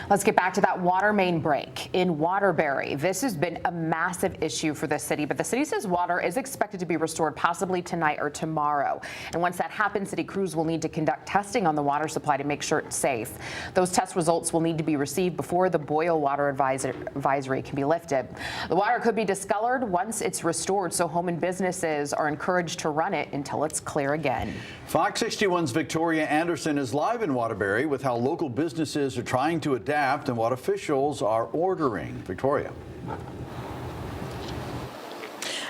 Let's get back to that water main break in Waterbury. This has been a massive issue for the city, but the city says water is expected to be restored possibly tonight or tomorrow. And once that happens, city crews will need to conduct testing on the water supply to make sure it's safe. Those test results will need to be received before the boil water advisory can be lifted. The water could be discolored once it's restored, so home and businesses are encouraged to run it until it's clear again. Fox 61's Victoria Anderson is live in Waterbury with how local businesses are trying to adapt and what officials are ordering. Victoria.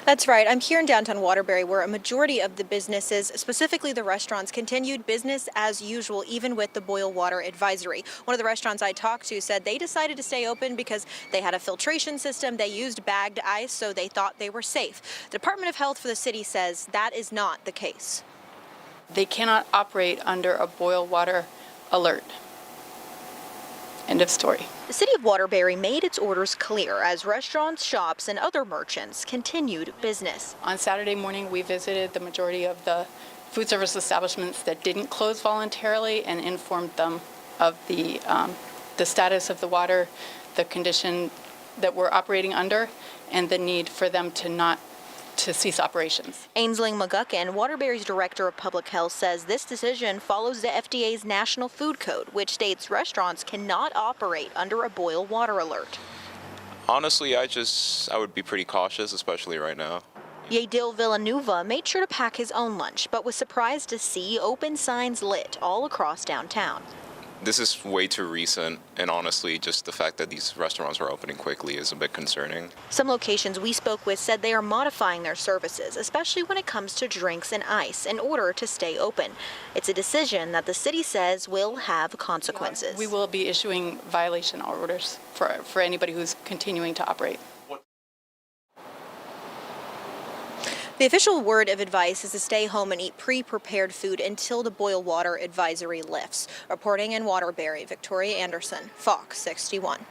That's right. I'm here in downtown Waterbury, where a majority of the businesses, specifically the restaurants, continued business as usual, even with the boil water advisory. One of the restaurants I talked to said they decided to stay open because they had a filtration system. They used bagged ice, so they thought they were safe. The Department of Health for the city says that is not the case. They cannot operate under a boil water alert. End of story. The city of Waterbury made its orders clear as restaurants, shops, and other merchants continued business. On Saturday morning, we visited the majority of the food service establishments that didn't close voluntarily and informed them of the status of the water, the condition that we're operating under, and the need for them to cease operations. Ainsling McGuckin, Waterbury's Director of Public Health, says this decision follows the FDA's National Food Code, which states restaurants cannot operate under a boil water alert. Honestly, I would be pretty cautious, especially right now. Yadil Villanueva made sure to pack his own lunch, but was surprised to see open signs lit all across downtown. This is way too recent, and honestly, just the fact that these restaurants are opening quickly is a bit concerning. Some locations we spoke with said they are modifying their services, especially when it comes to drinks and ice, in order to stay open. It's a decision that the city says will have consequences. We will be issuing violation orders for anybody who's continuing to operate. The official word of advice is to stay home and eat pre-prepared food until the boil water advisory lifts. Reporting in Waterbury, Victoria Anderson, Fox 61.